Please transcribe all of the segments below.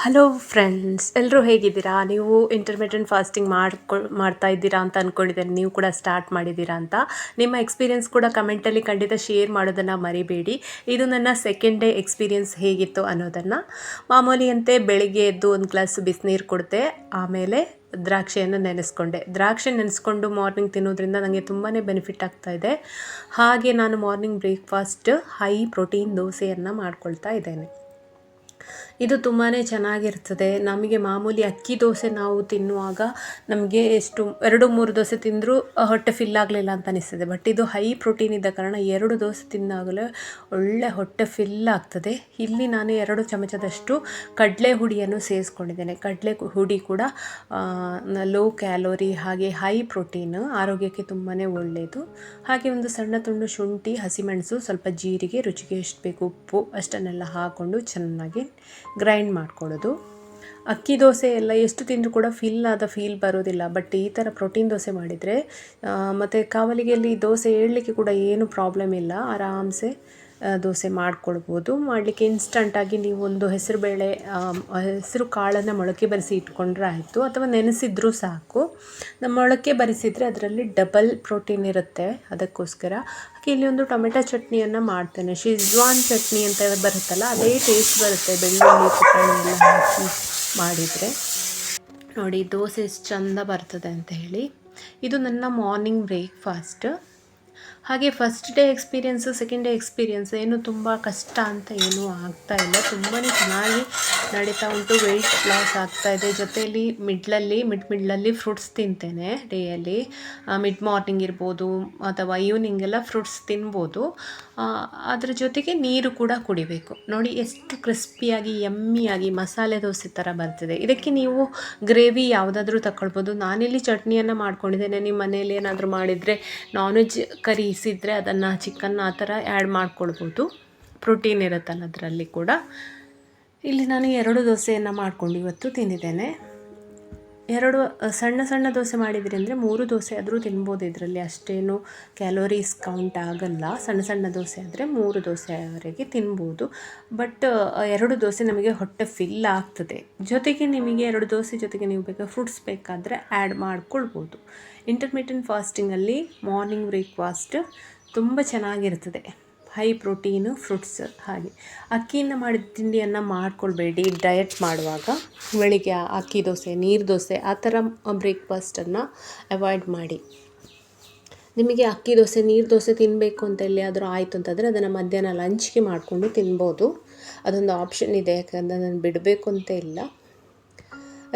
Hello friends, ಎಲ್ಲರೂ ಹೇಗಿದ್ದೀರಾ? ನೀವು ಇಂಟರ್ಮಿಟೆಂಟ್ ಫಾಸ್ಟಿಂಗ್ ಮಾಡ್ತಾ ಇದ್ದೀರಾ ಅಂತ ಅಂದ್ಕೊಂಡಿದ್ದೇನೆ. ನೀವು ಕೂಡ ಸ್ಟಾರ್ಟ್ ಮಾಡಿದ್ದೀರಾ ಅಂತ. ನಿಮ್ಮ ಎಕ್ಸ್ಪೀರಿಯನ್ಸ್ ಕೂಡ ಕಮೆಂಟಲ್ಲಿ ಖಂಡಿತ ಶೇರ್ ಮಾಡೋದನ್ನು ಮರಿಬೇಡಿ. ಇದು ನನ್ನ ಸೆಕೆಂಡ್ ಡೇ ಎಕ್ಸ್ಪೀರಿಯನ್ಸ್ ಹೇಗಿತ್ತು ಅನ್ನೋದನ್ನು. ಮಾಮೂಲಿಯಂತೆ ಬೆಳಿಗ್ಗೆ ಎದ್ದು ಒಂದು ಗ್ಲಾಸ್ ಬಿಸಿನೀರು ಕುಡಿದೆ, ಆಮೇಲೆ ದ್ರಾಕ್ಷಿಯನ್ನು ನೆನೆಸ್ಕೊಂಡೆ. ದ್ರಾಕ್ಷಿ ನೆನೆಸ್ಕೊಂಡು ಮಾರ್ನಿಂಗ್ ತಿನ್ನೋದ್ರಿಂದ ನನಗೆ ತುಂಬಾ ಬೆನಿಫಿಟ್ ಆಗ್ತಾ ಇದೆ. ಹಾಗೆ ನಾನು ಮಾರ್ನಿಂಗ್ ಬ್ರೇಕ್ಫಾಸ್ಟ್ ಹೈ ಪ್ರೋಟೀನ್ ದೋಸೆಯನ್ನು ಮಾಡ್ಕೊಳ್ತಾ ಇದ್ದೇನೆ. ಇದು ತುಂಬಾ ಚೆನ್ನಾಗಿರ್ತದೆ. ನಮಗೆ ಮಾಮೂಲಿ ಅಕ್ಕಿ ದೋಸೆ ನಾವು ತಿನ್ನುವಾಗ ನಮಗೆ ಎಷ್ಟು 2-3 ದೋಸೆ ತಿಂದರೂ ಹೊಟ್ಟೆ ಫಿಲ್ ಆಗಲಿಲ್ಲ ಅಂತ ಅನಿಸ್ತದೆ. ಬಟ್ ಇದು ಹೈ ಪ್ರೋಟೀನ್ ಇದ್ದ ಕಾರಣ 2 ದೋಸೆ ತಿಂದಾಗಲೇ ಒಳ್ಳೆ ಹೊಟ್ಟೆ ಫಿಲ್ ಆಗ್ತದೆ. ಇಲ್ಲಿ ನಾನು 2 ಚಮಚದಷ್ಟು ಕಡಲೆ ಹುಡಿಯನ್ನು ಸೇರಿಸ್ಕೊಂಡಿದ್ದೇನೆ. ಕಡಲೆ ಹುಡಿ ಕೂಡ ಲೋ ಕ್ಯಾಲೋರಿ ಹಾಗೆ ಹೈ ಪ್ರೋಟೀನ್, ಆರೋಗ್ಯಕ್ಕೆ ತುಂಬಾ ಒಳ್ಳೆಯದು. ಹಾಗೆ ಒಂದು ಸಣ್ಣ ತುಂಡು ಶುಂಠಿ, ಹಸಿಮೆಣಸು, ಸ್ವಲ್ಪ ಜೀರಿಗೆ, ರುಚಿಗೆ ಎಷ್ಟು ಬೇಕು ಉಪ್ಪು ಅಷ್ಟನ್ನೆಲ್ಲ ಹಾಕ್ಕೊಂಡು ಚೆನ್ನಾಗಿ ಗ್ರೈಂಡ್ ಮಾಡ್ಕೊಳ್ಳೋದು. ಅಕ್ಕಿ ದೋಸೆ ಎಲ್ಲ ಎಷ್ಟು ತಿಂದರೂ ಕೂಡ ಫೀಲ್ ಬರೋದಿಲ್ಲ. ಬಟ್ ಈ ಥರ ಪ್ರೋಟೀನ್ ದೋಸೆ ಮಾಡಿದರೆ ಮತ್ತು ಕಾವಲಿಗೆಯಲ್ಲಿ ದೋಸೆ ಏಳಲಿಕ್ಕೆ ಕೂಡ ಏನು ಪ್ರಾಬ್ಲಮ್ ಇಲ್ಲ. ಆರಾಮ್ಸೆ ದೋಸೆ ಮಾಡ್ಕೊಳ್ಬೋದು. ಮಾಡಲಿಕ್ಕೆ ಇನ್ಸ್ಟಂಟಾಗಿ ನೀವು ಒಂದು ಹೆಸರು ಕಾಳನ್ನು ಮೊಳಕೆ ಬರಿಸಿ ಇಟ್ಕೊಂಡ್ರೆ ಆಯಿತು, ಅಥವಾ ನೆನೆಸಿದ್ರೂ ಸಾಕು. ಮೊಳಕೆ ಬರಿಸಿದರೆ ಅದರಲ್ಲಿ ಡಬಲ್ ಪ್ರೋಟೀನ್ ಇರುತ್ತೆ. ಅದಕ್ಕೋಸ್ಕರ ಹಾಗೆ ಇಲ್ಲಿ ಒಂದು ಟೊಮೆಟೊ ಚಟ್ನಿಯನ್ನು ಮಾಡ್ತೇನೆ. ಶಿಜ್ವಾನ್ ಚಟ್ನಿ ಅಂತ ಬರುತ್ತಲ್ಲ, ಅದೇ ಟೇಸ್ಟ್ ಬರುತ್ತೆ ಬೆಳ್ಳುಳ್ಳಿ ಪುಟಾಣಿ ಎಲ್ಲ ಹಾಕಿ ಮಾಡಿದರೆ. ನೋಡಿ ದೋಸೆ ಎಷ್ಟು ಚೆಂದ ಬರ್ತದೆ ಅಂತ ಹೇಳಿ. ಇದು ನನ್ನ ಮಾರ್ನಿಂಗ್ ಬ್ರೇಕ್ಫಾಸ್ಟ್. ಹಾಗೆ first day experience, second day experience ಏನು ತುಂಬ ಕಷ್ಟ ಅಂತ ಏನೂ ಆಗ್ತಾ ಇಲ್ಲ. ತುಂಬಾ ಚೆನ್ನಾಗಿ ನಡೀತಾ ಉಂಟು. ವೆಯ್ಟ್ ಲಾಸ್ ಆಗ್ತಾಯಿದೆ. ಜೊತೆಯಲ್ಲಿ ಮಿಡ್ಲಲ್ಲಿ ಫ್ರೂಟ್ಸ್ ತಿಂತೇನೆ ಡೇಯಲ್ಲಿ. ಮಿಡ್ ಮಾರ್ನಿಂಗ್ ಇರ್ಬೋದು ಅಥವಾ ಈವ್ನಿಂಗ್ ಎಲ್ಲ ಫ್ರೂಟ್ಸ್ ತಿನ್ಬೋದು. ಅದ್ರ ಜೊತೆಗೆ ನೀರು ಕೂಡ ಕುಡಿಬೇಕು. ನೋಡಿ ಎಷ್ಟು ಕ್ರಿಸ್ಪಿಯಾಗಿ ಯಮ್ಮಿಯಾಗಿ ಮಸಾಲೆ ದೋಸೆ ಥರ ಬರ್ತದೆ. ಇದಕ್ಕೆ ನೀವು ಗ್ರೇವಿ ಯಾವುದಾದ್ರೂ ತಗೊಳ್ಬೋದು. ನಾನಿಲ್ಲಿ ಚಟ್ನಿಯನ್ನು ಮಾಡ್ಕೊಂಡಿದ್ದೇನೆ. ನಿಮ್ಮ ಮನೇಲಿ ಏನಾದರೂ ಮಾಡಿದರೆ ನಾನ್ ವೆಜ್ ಕರಿಸಿದರೆ ಅದನ್ನು ಚಿಕನ್ ಆ ಥರ ಆ್ಯಡ್ ಮಾಡ್ಕೊಳ್ಬೋದು. ಪ್ರೋಟೀನ್ ಇರುತ್ತಲ್ಲ ಅದರಲ್ಲಿ ಕೂಡ. ಇಲ್ಲಿ ನಾನು 2 ದೋಸೆಯನ್ನು ಮಾಡ್ಕೊಂಡು ಇವತ್ತು ತಿಂದಿದ್ದೇನೆ. 2 ಸಣ್ಣ ದೋಸೆ ಮಾಡಿದ್ರಿ ಅಂದರೆ 3 ದೋಸೆ ಆದರೂ ತಿನ್ಬೋದು. ಇದರಲ್ಲಿ ಅಷ್ಟೇನು ಕ್ಯಾಲೋರೀಸ್ ಕೌಂಟ್ ಆಗಲ್ಲ. ಸಣ್ಣ ದೋಸೆ ಆದರೆ 3 ದೋಸೆವರೆಗೆ ತಿನ್ಬೋದು. ಬಟ್ 2 ದೋಸೆ ನಮಗೆ ಹೊಟ್ಟೆ ಫಿಲ್ ಆಗ್ತದೆ. ಜೊತೆಗೆ ನಿಮಗೆ 2 ದೋಸೆ ಜೊತೆಗೆ ನೀವು ಫ್ರೂಟ್ಸ್ ಬೇಕಾದರೆ ಆ್ಯಡ್ ಮಾಡ್ಕೊಳ್ಬೋದು. ಇಂಟರ್ಮಿಟೆಂಟ್ ಫಾಸ್ಟಿಂಗಲ್ಲಿ ಮಾರ್ನಿಂಗ್ ಬ್ರೇಕ್ಫಾಸ್ಟ್ ತುಂಬ ಚೆನ್ನಾಗಿರ್ತದೆ. High protein, fruits. ಹಾಗೆ ಅಕ್ಕಿಯಿಂದ ಮಾಡಿದ ತಿಂಡಿಯನ್ನು ಮಾಡ್ಕೊಳ್ಬೇಡಿ ಡಯಟ್ ಮಾಡುವಾಗ. ಬೆಳಿಗ್ಗೆ ಅಕ್ಕಿ ದೋಸೆ, ನೀರು ದೋಸೆ ಆ ಥರ ಬ್ರೇಕ್ಫಾಸ್ಟನ್ನು ಅವಾಯ್ಡ್ ಮಾಡಿ. ನಿಮಗೆ ಅಕ್ಕಿ ದೋಸೆ, ನೀರು ದೋಸೆ ತಿನ್ನಬೇಕು ಅಂತ ಎಲ್ಲಿಯಾದರೂ ಆಯಿತು ಅಂತಂದರೆ ಅದನ್ನು ಮಧ್ಯಾಹ್ನ ಲಂಚ್ಗೆ ಮಾಡಿಕೊಂಡು ತಿನ್ಬೋದು. ಅದೊಂದು ಆಪ್ಷನ್ ಇದೆ, ಯಾಕಂದರೆ ನಾನು ಬಿಡಬೇಕು ಅಂತ ಇಲ್ಲ.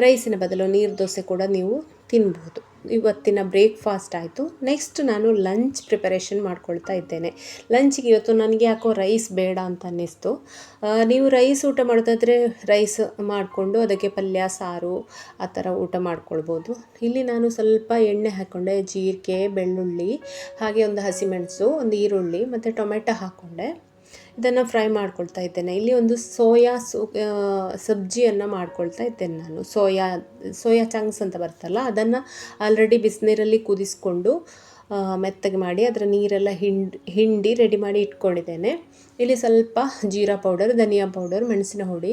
ರೈಸಿನ ಬದಲು ನೀರು ದೋಸೆ ಕೂಡ ನೀವು ತಿನ್ಬೋದು. ಇವತ್ತಿನ ಬ್ರೇಕ್ಫಾಸ್ಟ್ ಆಯಿತು. ನೆಕ್ಸ್ಟ್ ನಾನು ಲಂಚ್ ಪ್ರಿಪರೇಷನ್ ಮಾಡ್ಕೊಳ್ತಾ ಇದ್ದೇನೆ. ಲಂಚಿಗೆ ಇವತ್ತು ನನಗೆ ಯಾಕೋ ರೈಸ್ ಬೇಡ ಅಂತ ಅನ್ನಿಸ್ತು. ನೀವು ರೈಸ್ ಊಟ ಮಾಡೋದಾದರೆ ರೈಸ್ ಮಾಡಿಕೊಂಡು ಅದಕ್ಕೆ ಪಲ್ಯ, ಸಾರು ಆ ಥರ ಊಟ ಮಾಡ್ಕೊಳ್ಬೋದು. ಇಲ್ಲಿ ನಾನು ಸ್ವಲ್ಪ ಎಣ್ಣೆ ಹಾಕ್ಕೊಂಡೆ, ಜೀರಿಗೆ, ಬೆಳ್ಳುಳ್ಳಿ, ಹಾಗೆ ಒಂದು ಹಸಿಮೆಣಸು, ಒಂದು ಈರುಳ್ಳಿ ಮತ್ತು ಟೊಮೆಟೊ ಹಾಕ್ಕೊಂಡೆ. ಇದನ್ನು ಫ್ರೈ ಮಾಡ್ಕೊಳ್ತಾ ಇದ್ದೇನೆ. ಇಲ್ಲಿ ಒಂದು ಸೋಯಾ ಸಬ್ಜಿಯನ್ನು ಮಾಡ್ಕೊಳ್ತಾ ಇದ್ದೇನೆ ನಾನು. ಸೋಯಾ ಚಂಕ್ಸ್ ಅಂತ ಬರ್ತಲ್ಲ, ಅದನ್ನು ಆಲ್ರೆಡಿ ಬಿಸಿನೀರಲ್ಲಿ ಕುದಿಸ್ಕೊಂಡು ಮೆತ್ತಗೆ ಮಾಡಿ ಅದರ ನೀರೆಲ್ಲ ಹಿಂಡಿ ರೆಡಿ ಮಾಡಿ ಇಟ್ಕೊಂಡಿದ್ದೇನೆ. ಇಲ್ಲಿ ಸ್ವಲ್ಪ ಜೀರಾ ಪೌಡರ್, ಧನಿಯಾ ಪೌಡರ್, ಮೆಣಸಿನ ಹುಡಿ,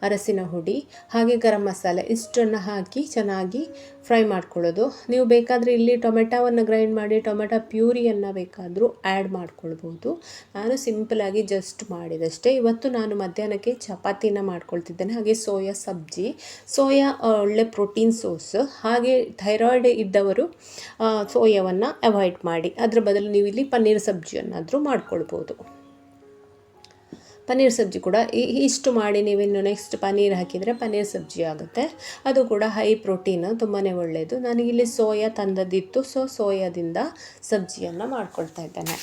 ಅರಸಿನ ಹುಡಿ, ಹಾಗೆ ಗರಂ ಮಸಾಲೆ ಇಷ್ಟನ್ನು ಹಾಕಿ ಚೆನ್ನಾಗಿ ಫ್ರೈ ಮಾಡ್ಕೊಳ್ಳೋದು. ನೀವು ಬೇಕಾದರೆ ಇಲ್ಲಿ ಟೊಮೆಟೊವನ್ನು ಗ್ರೈಂಡ್ ಮಾಡಿ ಟೊಮೆಟೊ ಪ್ಯೂರಿಯನ್ನು ಬೇಕಾದರೂ ಆ್ಯಡ್ ಮಾಡ್ಕೊಳ್ಬೋದು. ನಾನು ಸಿಂಪಲಾಗಿ ಜಸ್ಟ್ ಮಾಡಿದಷ್ಟೇ. ಇವತ್ತು ನಾನು ಮಧ್ಯಾಹ್ನಕ್ಕೆ ಚಪಾತಿನ ಮಾಡ್ಕೊಳ್ತಿದ್ದೇನೆ. ಹಾಗೆ ಸೋಯಾ ಸಬ್ಜಿ. ಸೋಯಾ ಒಳ್ಳೆ ಪ್ರೋಟೀನ್ ಸೋರ್ಸ್. ಹಾಗೆ ಥೈರಾಯ್ಡ್ ಇದ್ದವರು ಸೋಯಾವನ್ನು ಅವಾಯ್ಡ್ ಮಾಡಿ. ಅದರ ಬದಲು ನೀವು ಇಲ್ಲಿ ಪನ್ನೀರ್ ಸಬ್ಜಿಯನ್ನಾದರೂ ಮಾಡ್ಕೊಳ್ಬೋದು. ಪನ್ನೀರ್ ಸಬ್ಜಿ ಕೂಡ ಇಷ್ಟು ಮಾಡಿ ನೀವಿನ್ನು ನೆಕ್ಸ್ಟ್ ಪನ್ನೀರ್ ಹಾಕಿದರೆ ಪನ್ನೀರ್ ಸಬ್ಜಿ ಆಗುತ್ತೆ. ಅದು ಕೂಡ ಹೈ ಪ್ರೋಟೀನ್, ತುಂಬಾ ಒಳ್ಳೆಯದು. ನನಗಿಲ್ಲಿ ಸೋಯಾ ತಂದದ್ದಿತ್ತು, ಸೋಯಾದಿಂದ ಸಬ್ಜಿಯನ್ನು ಮಾಡ್ಕೊಳ್ತಾ ಇದ್ದೇನೆ.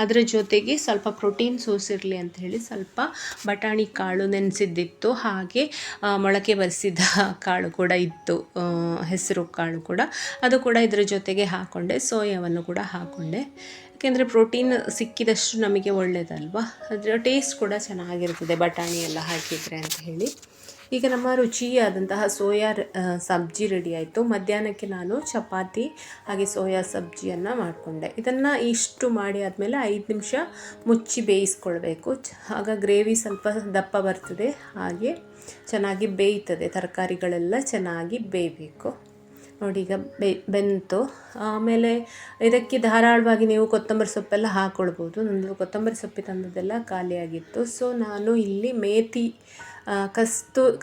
ಅದರ ಜೊತೆಗೆ ಸ್ವಲ್ಪ ಪ್ರೋಟೀನ್ ಸೋರ್ಸ್ ಇರಲಿ ಅಂತ ಹೇಳಿ ಸ್ವಲ್ಪ ಬಟಾಣಿ ಕಾಳು ನೆನೆಸಿದ್ದಿತ್ತು. ಹಾಗೆ ಮೊಳಕೆ ಬರಿಸಿದ ಕಾಳು ಕೂಡ ಇತ್ತು, ಹೆಸರು ಕಾಳು ಕೂಡ. ಅದು ಕೂಡ ಇದರ ಜೊತೆಗೆ ಹಾಕ್ಕೊಂಡೆ. ಸೋಯಾವನ್ನು ಕೂಡ ಹಾಕ್ಕೊಂಡೆ. ಯಾಕೆಂದರೆ ಪ್ರೋಟೀನ್ ಸಿಕ್ಕಿದಷ್ಟು ನಮಗೆ ಒಳ್ಳೆಯದಲ್ವ. ಅದರ ಟೇಸ್ಟ್ ಕೂಡ ಚೆನ್ನಾಗಿರ್ತದೆ ಬಟಾಣಿ ಎಲ್ಲ ಹಾಕಿದರೆ ಅಂತ ಹೇಳಿ. ಈಗ ನಮ್ಮ ರುಚಿಯಾದಂತಹ ಸೋಯಾ ಸಬ್ಜಿ ರೆಡಿ ಆಯಿತು. ಮಧ್ಯಾಹ್ನಕ್ಕೆ ನಾನು ಚಪಾತಿ ಹಾಗೆ ಸೋಯಾ ಸಬ್ಜಿಯನ್ನು ಮಾಡಿಕೊಂಡೆ. ಇದನ್ನು ಇಷ್ಟು ಮಾಡಿ ಆದಮೇಲೆ 5 ನಿಮಿಷ ಮುಚ್ಚಿ ಬೇಯಿಸ್ಕೊಳ್ಬೇಕು. ಆಗ ಗ್ರೇವಿ ಸ್ವಲ್ಪ ದಪ್ಪ ಬರ್ತದೆ, ಹಾಗೆ ಚೆನ್ನಾಗಿ ಬೇಯ್ತದೆ. ತರಕಾರಿಗಳೆಲ್ಲ ಚೆನ್ನಾಗಿ ಬೇಯಬೇಕು. ನೋಡಿ, ಈಗ ಬೆಂತು. ಆಮೇಲೆ ಇದಕ್ಕೆ ಧಾರಾಳವಾಗಿ ನೀವು ಕೊತ್ತಂಬರಿ ಸೊಪ್ಪೆಲ್ಲ ಹಾಕ್ಕೊಳ್ಬೋದು. ನಂದು ಕೊತ್ತಂಬರಿ ಸೊಪ್ಪು ತಂದದ್ದೆಲ್ಲ ಖಾಲಿಯಾಗಿತ್ತು. ಸೊ ನಾನು ಇಲ್ಲಿ ಮೇಥಿ,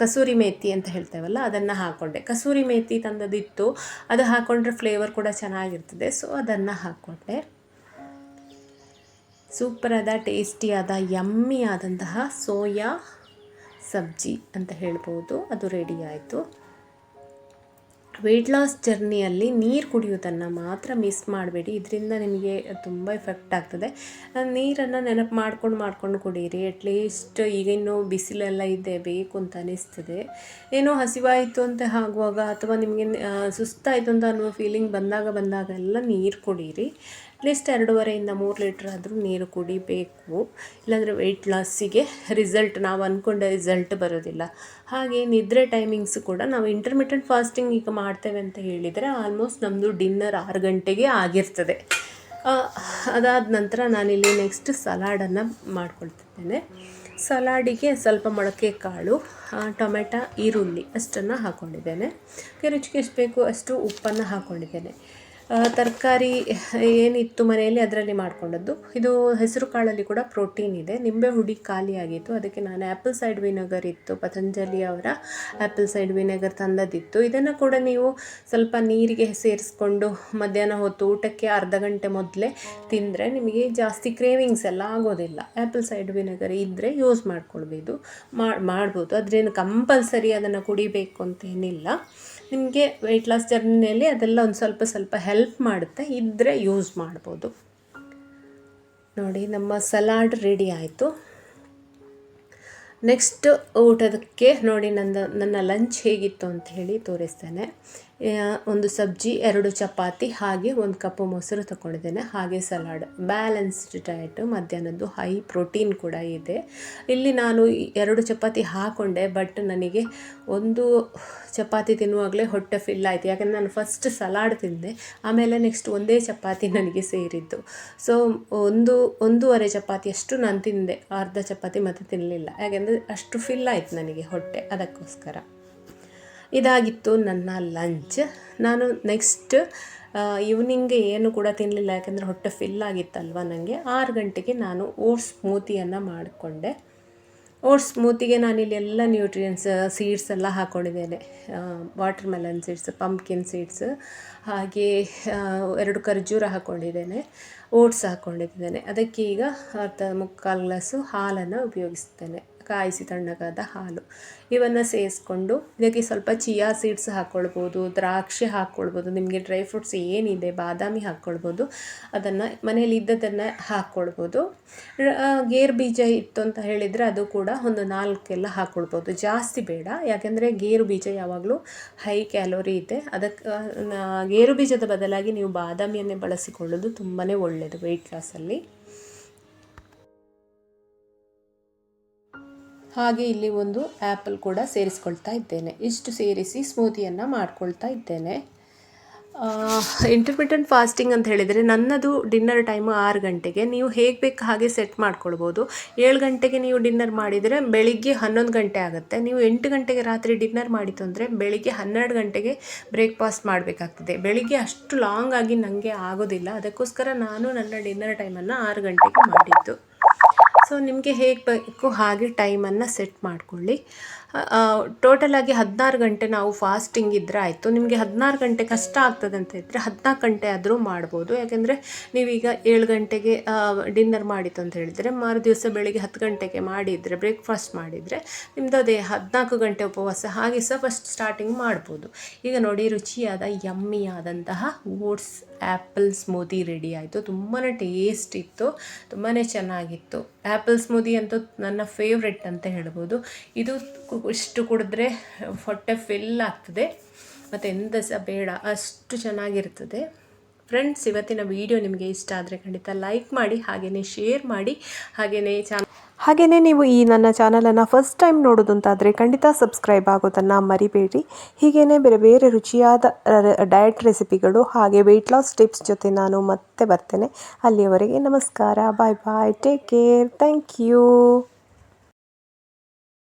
ಕಸೂರಿ ಮೇಥಿ ಅಂತ ಹೇಳ್ತೇವಲ್ಲ, ಅದನ್ನು ಹಾಕ್ಕೊಂಡೆ. ಕಸೂರಿ ಮೇಥಿ ತಂದದಿತ್ತು, ಅದು ಹಾಕ್ಕೊಂಡ್ರೆ ಫ್ಲೇವರ್ ಕೂಡ ಚೆನ್ನಾಗಿರ್ತದೆ. ಸೊ ಅದನ್ನು ಹಾಕ್ಕೊಂಡೆ. ಸೂಪರಾದ ಟೇಸ್ಟಿಯಾದ ಯಮ್ಮಿ ಆದಂತಹ ಸೋಯಾ ಸಬ್ಜಿ ಅಂತ ಹೇಳ್ಬೋದು, ಅದು ರೆಡಿ ಆಯಿತು. ವೆಯ್ಟ್ ಲಾಸ್ ಜರ್ನಿಯಲ್ಲಿ ನೀರು ಕುಡಿಯೋದನ್ನು ಮಾತ್ರ ಮಿಸ್ ಮಾಡಬೇಡಿ. ಇದರಿಂದ ನಿಮಗೆ ತುಂಬ ಎಫೆಕ್ಟ್ ಆಗ್ತದೆ. ನೀರನ್ನು ನೆನಪು ಮಾಡ್ಕೊಂಡು ಕುಡೀರಿ. ಅಟ್ಲೀಸ್ಟ್ ಈಗ ಇನ್ನೂ ಬಿಸಿಲೆಲ್ಲ ಇದೆ, ಬೇಕು ಅಂತ ಅನಿಸ್ತದೆ. ಏನೋ ಹಸಿವಾಯಿತು ಅಂತ ಆಗುವಾಗ, ಅಥವಾ ನಿಮಗೆ ಸುಸ್ತಾಯಿತು ಅಂತ ಅನ್ನುವ ಫೀಲಿಂಗ್ ಬಂದಾಗ ಎಲ್ಲ ನೀರು ಕುಡೀರಿ. ಅಟ್ಲೀಸ್ಟ್ 2.5 3 ಲೀಟ್ರ್ ಆದರೂ ನೀರು ಕುಡಿಬೇಕು. ಇಲ್ಲಾಂದರೆ ವೆಯ್ಟ್ ಲಾಸಿಗೆ ನಾವು ಅಂದ್ಕೊಂಡ ರಿಸಲ್ಟ್ ಬರೋದಿಲ್ಲ. ಹಾಗೆ ನಿದ್ರೆ ಟೈಮಿಂಗ್ಸ್ ಕೂಡ ನಾವು ಇಂಟರ್ಮಿಟೆಂಟ್ ಫಾಸ್ಟಿಂಗ್ ಈಗ ಮಾಡ್ತೇವೆ ಅಂತ ಹೇಳಿದರೆ ಆಲ್ಮೋಸ್ಟ್ ನಮ್ಮದು ಡಿನ್ನರ್ 6 ಗಂಟೆಗೆ ಆಗಿರ್ತದೆ. ಅದಾದ ನಂತರ ನಾನಿಲ್ಲಿ ನೆಕ್ಸ್ಟ್ ಸಲಾಡನ್ನು ಮಾಡ್ಕೊಳ್ತಿದ್ದೇನೆ. ಸಲಾಡಿಗೆ ಸ್ವಲ್ಪ ಮೊಳಕೆ ಕಾಳು, ಟೊಮೆಟೊ, ಈರುಳ್ಳಿ ಅಷ್ಟನ್ನು ಹಾಕ್ಕೊಂಡಿದ್ದೇನೆ. ರುಚಿಗೆ ಎಷ್ಟು ಬೇಕು ಅಷ್ಟು ಉಪ್ಪನ್ನು ಹಾಕ್ಕೊಂಡಿದ್ದೇನೆ. ತರಕಾರಿ ಏನಿತ್ತು ಮನೆಯಲ್ಲಿ ಅದರಲ್ಲಿ ಮಾಡಿಕೊಂಡದ್ದು. ಇದು ಹೆಸರು ಕಾಳಲ್ಲಿ ಕೂಡ ಪ್ರೋಟೀನ್ ಇದೆ. ನಿಂಬೆ ಹುಡಿ ಖಾಲಿ ಆಗಿತ್ತು, ಅದಕ್ಕೆ ನಾನು ಆ್ಯಪಲ್ ಸೈಡ್ ವಿನೆಗರ್ ಇತ್ತು, ಪತಂಜಲಿ ಅವರ ಆ್ಯಪಲ್ ಸೈಡ್ ವಿನೆಗರ್ ತಂದದಿತ್ತು. ಇದನ್ನು ಕೂಡ ನೀವು ಸ್ವಲ್ಪ ನೀರಿಗೆ ಸೇರಿಸ್ಕೊಂಡು ಮಧ್ಯಾಹ್ನ ಹೊತ್ತು ಊಟಕ್ಕೆ ಅರ್ಧ ಗಂಟೆ ಮೊದಲೇ ತಿಂದರೆ ನಿಮಗೆ ಜಾಸ್ತಿ ಕ್ರೇವಿಂಗ್ಸ್ ಎಲ್ಲ ಆಗೋದಿಲ್ಲ. ಆ್ಯಪಲ್ ಸೈಡ್ ವಿನೆಗರ್ ಇದ್ದರೆ ಯೂಸ್ ಮಾಡ್ಬೋದು. ಅದರೇನು ಕಂಪಲ್ಸರಿ ಅದನ್ನು ಕುಡಿಬೇಕು ಅಂತೇನಿಲ್ಲ. ನಿಮಗೆ ವೆಯ್ಟ್ ಲಾಸ್ ಜರ್ನಿಯಲ್ಲಿ ಅದೆಲ್ಲ ಒಂದು ಸ್ವಲ್ಪ ಹೆಲ್ಪ್ ಮಾಡುತ್ತೆ, ಇದ್ದರೆ ಯೂಸ್ ಮಾಡ್ಬೋದು. ನೋಡಿ, ನಮ್ಮ ಸಲಾಡ್ ರೆಡಿ ಆಯಿತು. ನೆಕ್ಸ್ಟ್ ಊಟದಕ್ಕೆ ನೋಡಿ ನನ್ನ ಲಂಚ್ ಹೇಗಿತ್ತು ಅಂತ ಹೇಳಿ ತೋರಿಸ್ತೇನೆ. ಒಂದು ಸಬ್ಜಿ, 2 ಚಪಾತಿ, ಹಾಗೆ 1 ಕಪ್ ಮೊಸರು ತಗೊಂಡಿದ್ದೇನೆ, ಹಾಗೆ ಸಲಾಡ್. ಬ್ಯಾಲೆನ್ಸ್ಡ್ ಡಯಟ್, ಮಧ್ಯಾಹ್ನದ್ದು ಹೈ ಪ್ರೋಟೀನ್ ಕೂಡ ಇದೆ. ಇಲ್ಲಿ ನಾನು 2 ಚಪಾತಿ ಹಾಕ್ಕೊಂಡೆ, ಬಟ್ ನನಗೆ 1 ಚಪಾತಿ ತಿನ್ನುವಾಗಲೇ ಹೊಟ್ಟೆ ಫಿಲ್ ಆಯಿತು. ಯಾಕಂದರೆ ನಾನು ಫಸ್ಟ್ ಸಲಾಡ್ ತಿಂದೆ, ಆಮೇಲೆ ನೆಕ್ಸ್ಟ್ ಒಂದೇ ಚಪಾತಿ ನನಗೆ ಸೇರಿದ್ದು. ಸೊ 1.5 ಚಪಾತಿಯಷ್ಟು ನಾನು ತಿಂದೆ, ಅರ್ಧ ಚಪಾತಿ ಮತ್ತೆ ತಿನ್ನಲಿಲ್ಲ. ಯಾಕೆಂದರೆ ಅಷ್ಟು ಫಿಲ್ ಆಯಿತು ನನಗೆ ಹೊಟ್ಟೆ, ಅದಕ್ಕೋಸ್ಕರ. ಇದಾಗಿತ್ತು ನನ್ನ ಲಂಚ್. ನಾನು ನೆಕ್ಸ್ಟ್ ಈವ್ನಿಂಗ್ ಏನು ಕೂಡ ತಿನ್ನಲಿಲ್ಲ, ಯಾಕಂದರೆ ಹೊಟ್ಟೆ ಫಿಲ್ ಆಗಿತ್ತಲ್ವ ನನಗೆ. 6 ಗಂಟೆಗೆ ನಾನು ಓಟ್ಸ್ ಸ್ಮೂತಿಯನ್ನು ಮಾಡಿಕೊಂಡೆ. ಓಟ್ಸ್ ಸ್ಮೂತಿಗೆ ನಾನಿಲ್ಲಿ ಎಲ್ಲ ನ್ಯೂಟ್ರಿಯೆಂಟ್ಸ್, ಸೀಡ್ಸ್ ಎಲ್ಲ ಹಾಕ್ಕೊಂಡಿದ್ದೇನೆ. Watermelon seeds, pumpkin seeds, ಹಾಗೆ 2 ಖರ್ಜೂರ ಹಾಕ್ಕೊಂಡಿದ್ದೇನೆ, ಓಟ್ಸ್ ಹಾಕ್ಕೊಂಡಿದ್ದೇನೆ. ಅದಕ್ಕೆ ಈಗ 3/4 ಗ್ಲಾಸು ಹಾಲನ್ನು ಉಪಯೋಗಿಸ್ತೇನೆ, ಕಾಯಿಸಿ ತಣ್ಣಗಾದ ಹಾಲು. ಇವನ್ನು ಸೇರಿಸ್ಕೊಂಡು ಇದಕ್ಕೆ ಸ್ವಲ್ಪ ಚಿಯಾ ಸೀಡ್ಸ್ ಹಾಕ್ಕೊಳ್ಬೋದು, ದ್ರಾಕ್ಷಿ ಹಾಕ್ಕೊಳ್ಬೋದು, ನಿಮಗೆ ಡ್ರೈ ಫ್ರೂಟ್ಸ್ ಏನಿದೆ, ಬಾದಾಮಿ ಹಾಕ್ಕೊಳ್ಬೋದು, ಅದನ್ನು ಮನೇಲಿ ಇದ್ದದನ್ನು ಹಾಕ್ಕೊಳ್ಬೋದು. ಗೇರು ಬೀಜ ಇತ್ತು ಅಂತ ಹೇಳಿದರೆ ಅದು ಕೂಡ ಒಂದು 4 ಎಲ್ಲ ಹಾಕ್ಕೊಳ್ಬೋದು, ಜಾಸ್ತಿ ಬೇಡ. ಯಾಕೆಂದರೆ ಗೇರು ಬೀಜ ಯಾವಾಗಲೂ ಹೈ ಕ್ಯಾಲೋರಿ ಇದೆ. ಅದಕ್ಕೆ ಗೇರು ಬೀಜದ ಬದಲಾಗಿ ನೀವು ಬಾದಾಮಿಯನ್ನೇ ಬಳಸಿಕೊಳ್ಳೋದು ತುಂಬಾ ಒಳ್ಳೆಯದು ವೆಯ್ಟ್ ಲಾಸಲ್ಲಿ. ಹಾಗೆ ಇಲ್ಲಿ ಒಂದು ಆ್ಯಪಲ್ ಕೂಡ ಸೇರಿಸ್ಕೊಳ್ತಾ ಇದ್ದೇನೆ. ಇಷ್ಟು ಸೇರಿಸಿ ಸ್ಮೂತಿಯನ್ನು ಮಾಡ್ಕೊಳ್ತಾ ಇದ್ದೇನೆ. ಇಂಟರ್ಮಿಟೆಂಟ್ ಫಾಸ್ಟಿಂಗ್ ಅಂತ ಹೇಳಿದರೆ ನನ್ನದು ಡಿನ್ನರ್ ಟೈಮು 6 ಗಂಟೆಗೆ. ನೀವು ಹೇಗೆ ಬೇಕು ಹಾಗೆ ಸೆಟ್ ಮಾಡ್ಕೊಳ್ಬೋದು. 7 ಗಂಟೆಗೆ ನೀವು ಡಿನ್ನರ್ ಮಾಡಿದರೆ ಬೆಳಿಗ್ಗೆ 11 ಗಂಟೆ ಆಗುತ್ತೆ. ನೀವು 8 ಗಂಟೆಗೆ ರಾತ್ರಿ ಡಿನ್ನರ್ ಮಾಡಿತು ಅಂದರೆ ಬೆಳಿಗ್ಗೆ 12 ಗಂಟೆಗೆ ಬ್ರೇಕ್ಫಾಸ್ಟ್ ಮಾಡಬೇಕಾಗ್ತದೆ. ಬೆಳಿಗ್ಗೆ ಅಷ್ಟು ಲಾಂಗ್ ಆಗಿ ನನಗೆ ಆಗೋದಿಲ್ಲ, ಅದಕ್ಕೋಸ್ಕರ ನಾನು ನನ್ನ ಡಿನ್ನರ್ ಟೈಮನ್ನು 6 ಗಂಟೆಗೆ ಮಾಡಿದ್ದು. ಸೊ ನಿಮಗೆ ಹೇಗೆ ಬೇಕು ಹಾಗೆ ಟೈಮನ್ನು ಸೆಟ್ ಮಾಡಿಕೊಳ್ಳಿ. ಟೋಟಲಾಗಿ 16 ಗಂಟೆ ನಾವು ಫಾಸ್ಟಿಂಗ್ ಇದ್ದರೆ ಆಯಿತು. ನಿಮಗೆ 16 ಗಂಟೆ ಕಷ್ಟ ಆಗ್ತದೆ ಅಂತ ಇದ್ದರೆ 14 ಗಂಟೆ ಆದರೂ ಮಾಡ್ಬೋದು. ಯಾಕೆಂದರೆ ನೀವೀಗ 7 ಗಂಟೆಗೆ ಡಿನ್ನರ್ ಮಾಡಿತು ಅಂತ ಹೇಳಿದರೆ ದಿವಸ ಬೆಳಿಗ್ಗೆ 10 ಗಂಟೆಗೆ ಮಾಡಿದರೆ, ಬ್ರೇಕ್ಫಾಸ್ಟ್ ಮಾಡಿದರೆ ನಿಮ್ಮದು ಅದೇ 14 ಗಂಟೆ ಉಪವಾಸ, ಹಾಗೆ ಸಹ ಫಸ್ಟ್ ಸ್ಟಾರ್ಟಿಂಗ್ ಮಾಡ್ಬೋದು. ಈಗ ನೋಡಿ, ರುಚಿಯಾದ ಯಮ್ಮಿಯಾದಂತಹ ಓಟ್ಸ್ ಆ್ಯಪಲ್ ಸ್ಮೂತಿ ರೆಡಿ ಆಯಿತು. ತುಂಬಾ ಟೇಸ್ಟ್ ಇತ್ತು, ತುಂಬಾ ಚೆನ್ನಾಗಿತ್ತು. ಆ್ಯಪಲ್ ಸ್ಮೂದಿ ಅಂತೂ ನನ್ನ ಫೇವ್ರೆಟ್ ಅಂತ ಹೇಳ್ಬೋದು. ಇದು ಇಷ್ಟು ಕುಡಿದ್ರೆ ಹೊಟ್ಟೆ ಫಿಲ್ ಆಗ್ತದೆ, ಮತ್ತು ಎಂತ ಸಹ ಬೇಡ, ಅಷ್ಟು ಚೆನ್ನಾಗಿರ್ತದೆ. ಫ್ರೆಂಡ್ಸ್, ಇವತ್ತಿನ ವಿಡಿಯೋ ನಿಮಗೆ ಇಷ್ಟ ಆದರೆ ಖಂಡಿತ ಲೈಕ್ ಮಾಡಿ, ಹಾಗೆಯೇ ಶೇರ್ ಮಾಡಿ, ಹಾಗೆಯೇ ನೀವು ಈ ನನ್ನ ಚಾನಲನ್ನು ಫಸ್ಟ್ ಟೈಮ್ ನೋಡೋದಂತಾದರೆ ಖಂಡಿತ ಸಬ್ಸ್ಕ್ರೈಬ್ ಆಗೋದನ್ನು ಮರಿಬೇಡಿ. ಹೀಗೇ ಬೇರೆ ಬೇರೆ ರುಚಿಯಾದ ಡಯಟ್ ರೆಸಿಪಿಗಳು ಹಾಗೆ ವೆಯ್ಟ್ ಲಾಸ್ ಟಿಪ್ಸ್ ಜೊತೆ ನಾನು ಮತ್ತೆ ಬರ್ತೇನೆ. ಅಲ್ಲಿಯವರೆಗೆ ನಮಸ್ಕಾರ, ಬಾಯ್ ಬಾಯ್, ಟೇಕ್ ಕೇರ್, ಥ್ಯಾಂಕ್ ಯು.